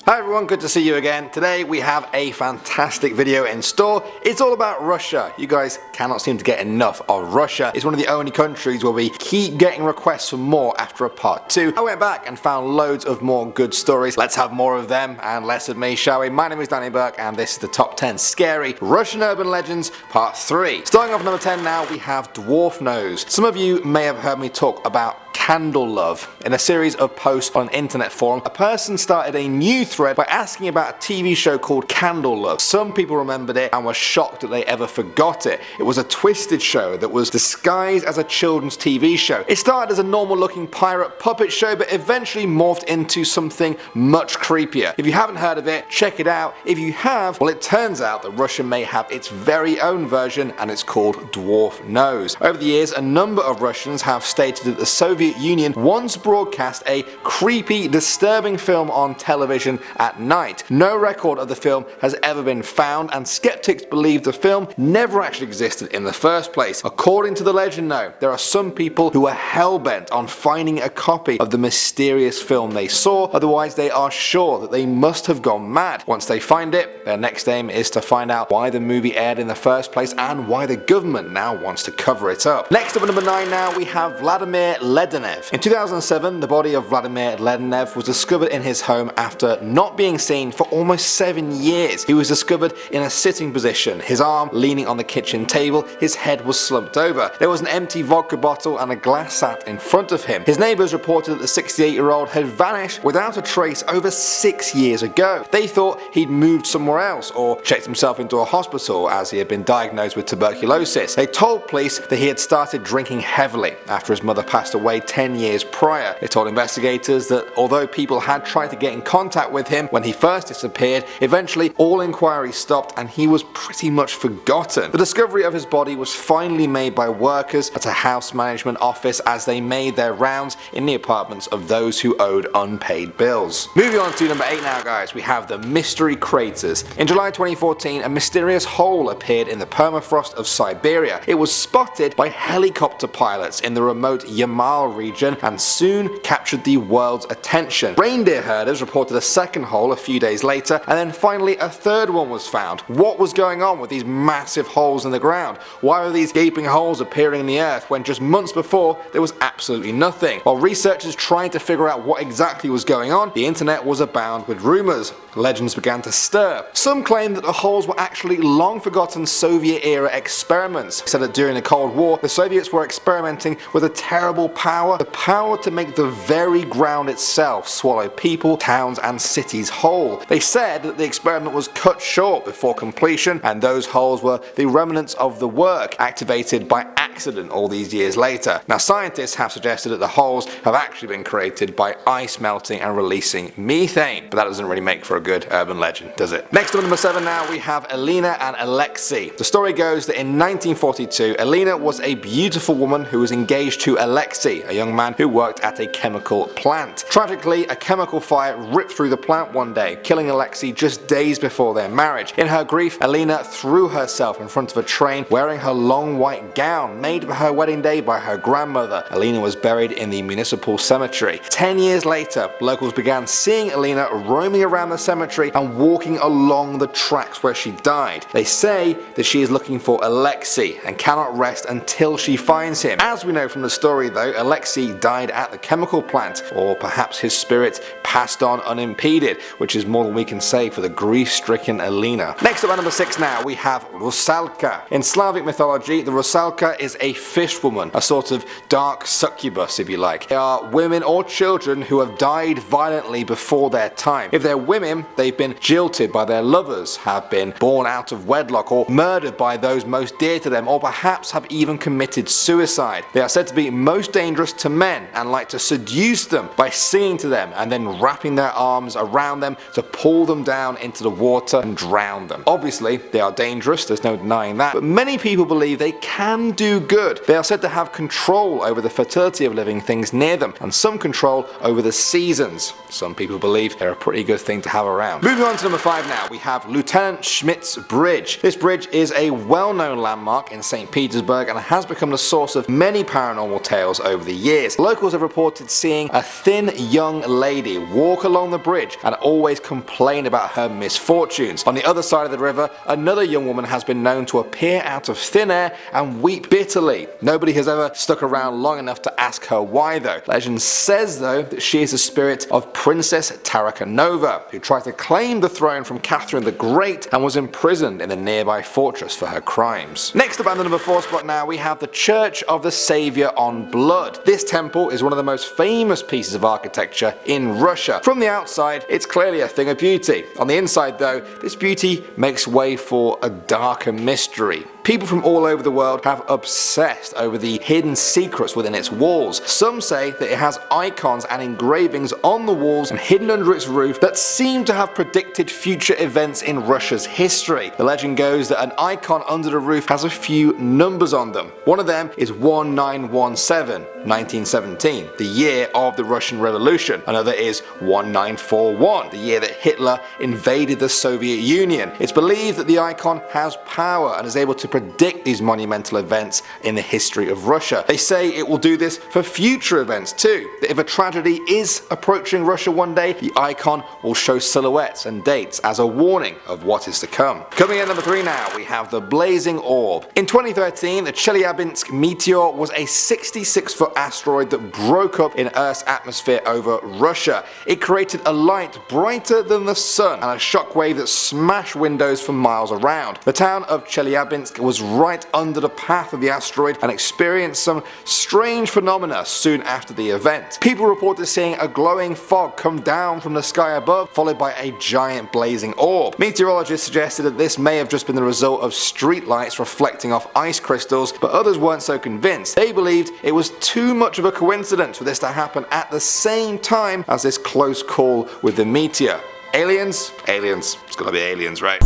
Hi everyone, good to see you again. Today we have a fantastic video in store. It's all about Russia. You guys cannot seem to get enough of Russia. It's one of the only countries where we keep getting requests for more after a part 2. I went back and found loads of more good stories. Let's have more of them and less of me, shall we? My name is Danny Burke and this is the top 10 scary Russian urban legends part 3. Starting off number 10 now, we have dwarf nose. Some of you may have heard me talk about candle love. In a series of posts on an internet forum, a person started a new thread by asking about a TV show called Candle Love. Some people remembered it and were shocked that they ever forgot it. It was a twisted show that was disguised as a children's TV show. It started as a normal looking pirate puppet show but eventually morphed into something much creepier. If you haven't heard of it, check it out. If you have, well, it turns out that Russia may have its very own version and it's called Dwarf Nose. Over the years, a number of Russians have stated that the Soviet Union once broadcast a creepy, disturbing film on television at night. No record of the film has ever been found, and skeptics believe the film never actually existed in the first place. According to the legend though, there are some people who are hell-bent on finding a copy of the mysterious film they saw, otherwise they are sure that they must have gone mad. Once they find it, their next aim is to find out why the movie aired in the first place and why the government now wants to cover it up. Next up at number 9 now, we have Vladimir LEDENEV. In 2007, the body of Vladimir LEDENEV was discovered in his home after not being seen for almost 7 years. He was discovered in a sitting position, his arm leaning on the kitchen table, his head was slumped over. There was an empty vodka bottle and a glass sat in front of him. His neighbours reported that the 68-year-old had vanished without a trace over 6 years ago. They thought he'd moved somewhere else or checked himself into a hospital as he had been diagnosed with tuberculosis. They told police that he had started drinking heavily after his mother passed away 10 years prior. They told investigators that although people had tried to get in contact with him when he first disappeared, eventually all inquiries stopped and he was pretty much forgotten. The discovery of his body was finally made by workers at a house management office as they made their rounds in the apartments of those who owed unpaid bills. Moving on to number 8 now guys, we have the mystery craters. In July 2014, a mysterious hole appeared in the permafrost of Siberia. It was spotted by helicopter pilots in the remote Yamal region and soon captured the world's attention. Reindeer herders reported a second hole a few days later, and then finally a third one was found. What was going on with these massive holes in the ground? Why were these gaping holes appearing in the earth when just months before there was absolutely nothing? While researchers tried to figure out what exactly was going on, the internet was abound with rumours. Legends began to stir. Some claimed that the holes were actually long forgotten Soviet era experiments. They said that during the Cold War, the Soviets were experimenting with a terrible power, the power to make the very ground itself swallow people, towns and cities whole. They said that the experiment was cut short before completion and those holes were the remnants of the work activated by accident all these years later. Now scientists have suggested that the holes have actually been created by ice melting and releasing methane, but that doesn't really make for a good urban legend, does it? Next up at number 7 now, we have ELENA and ALEXEY. The story goes that in 1942, ELENA was a beautiful woman who was engaged to ALEXEY, a young man who worked at a chemical plant. Tragically, a chemical fire ripped through the plant one day, killing ALEXEY just days before their marriage. In her grief, ELENA threw herself in front of a train wearing her long white gown made for her wedding day by her grandmother. ELENA was buried in the municipal cemetery. 10 years later, locals began seeing ELENA roaming around the cemetery and walking along the tracks where she died. They say that she is looking for ALEXEY and cannot rest until she finds him. As we know from the story though, ALEXEY died at the chemical plant, or perhaps his spirit passed on unimpeded, which is more than we can say for the grief-stricken ELENA. Next up at number 6 now, we have RUSALKA. In Slavic mythology, the RUSALKA is a fish woman, a sort of dark succubus if you like. They are women or children who have died violently before their time. If they're women, they've been jilted by their lovers, have been born out of wedlock or murdered by those most dear to them, or perhaps have even committed suicide. They are said to be most dangerous to men and like to seduce them by singing to them and then wrapping their arms around them to pull them down into the water and drown them. Obviously, they are dangerous, there's no denying that, but many people believe they can do good. They are said to have control over the fertility of living things near them and some control over the seasons. Some people believe they're a pretty good thing to have around. Moving on to number 5 now, we have Lieutenant Schmidt's Bridge. This bridge is a well-known landmark in St. Petersburg and has become the source of many paranormal tales over the years. Locals have reported seeing a thin young lady walk along the bridge and always complain about her misfortunes. On the other side of the river, another young woman has been known to appear out of thin air and weep bitterly. Nobody has ever stuck around long enough to ask her why though. Legend says though that she is the spirit of Princess Tarakanova, who tried to claim the throne from Catherine the Great and was imprisoned in the nearby fortress for her crimes. Next up on the number 4 spot now, we have the Church of the Savior on Blood. This temple is one of the most famous pieces of architecture in Russia. From the outside, it's clearly a thing of beauty. On the inside though, this beauty makes way for a darker mystery. People from all over the world have obsessed over the hidden secrets within its walls. Some say that it has icons and engravings on the walls and hidden under its roof that seem to have predicted future events in Russia's history. The legend goes that an icon under the roof has a few numbers on them. One of them is 1917, 1917, the year of the Russian Revolution. Another is 1941, the year that Hitler invaded the Soviet Union. It's believed that the icon has power and is able to predict these monumental events in the history of Russia. They say it will do this for future events too, that if a tragedy is approaching Russia one day, the icon will show silhouettes and dates as a warning of what is to come. Coming in number 3 now, we have the Blazing Orb. In 2013, the Chelyabinsk meteor was a 66-foot asteroid that broke up in Earth's atmosphere over Russia. It created a light brighter than the sun and a shockwave that smashed windows for miles around. The town of Chelyabinsk was right under the path of the asteroid and experienced some strange phenomena soon after the event. People reported seeing a glowing fog come down from the sky above, followed by a giant blazing orb. Meteorologists suggested that this may have just been the result of street lights reflecting off ice crystals, but others weren't so convinced. They believed it was too much of a coincidence for this to happen at the same time as this close call with the meteor. Aliens? Aliens. It's gotta be aliens, right?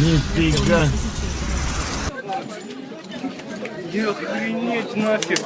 Нифига. Охренеть нафиг.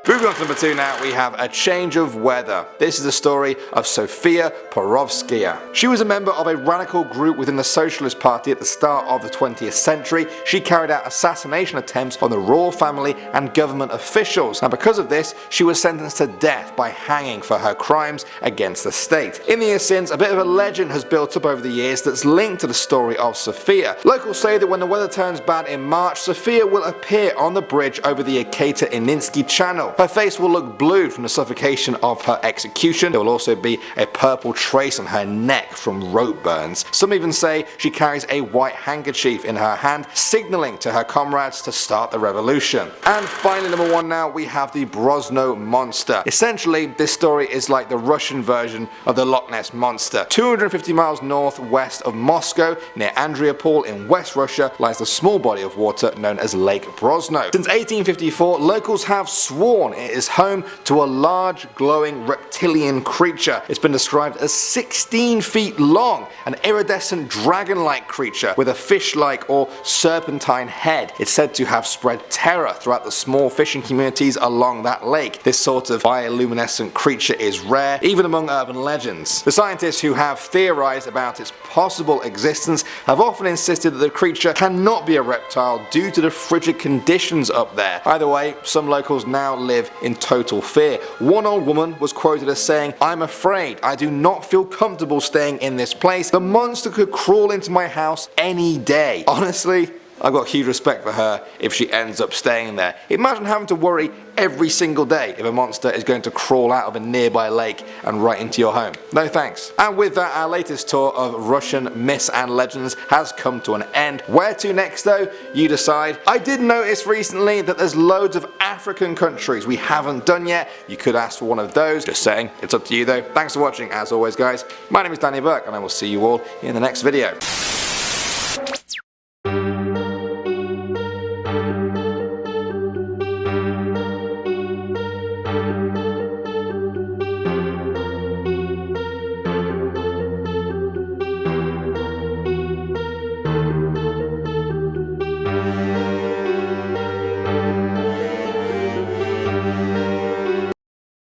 Moving on to number 2 now, we have A Change of Weather. This is the story of Sofia Porovskaya. She was a member of a radical group within the Socialist Party at the start of the 20th century. She carried out assassination attempts on the royal family and government officials, and because of this, she was sentenced to death by hanging for her crimes against the state. In the years since, a bit of a legend has built up over the years that's linked to the story of Sofia. Locals say that when the weather turns bad in March, Sofia will appear on the bridge over the Ekaterinitsky Channel. Her face will look blue from the suffocation of her execution. There will also be a purple trace on her neck from rope burns. Some even say she carries a white handkerchief in her hand, signaling to her comrades to start the revolution. And finally, number 1 now, we have the BROSNO monster. Essentially, this story is like the Russian version of the Loch Ness monster. 250 miles northwest of Moscow, near Andriopol in West Russia, lies the small body of water known as Lake BROSNO. Since 1854, locals have sworn it is home to a large glowing reptilian creature. It's been described as 16 feet long, an iridescent dragon-like creature with a fish-like or serpentine head. It's said to have spread terror throughout the small fishing communities along that lake. This sort of bioluminescent creature is rare, even among urban legends. The scientists who have theorized about its possible existence have often insisted that the creature cannot be a reptile due to the frigid conditions up there. Either way, some locals now live in total fear. One old woman was quoted as saying, "I'm afraid. I do not feel comfortable staying in this place. The monster could crawl into my house any day." Honestly, I've got huge respect for her if she ends up staying there. Imagine having to worry every single day if a monster is going to crawl out of a nearby lake and right into your home. No thanks. And with that, our latest tour of Russian myths and legends has come to an end. Where to next though? You decide. I did notice recently that there's loads of African countries we haven't done yet. You could ask for one of those. Just saying. It's up to you though. Thanks for watching as always guys. My name is Danny Burke and I will see you all in the next video. you.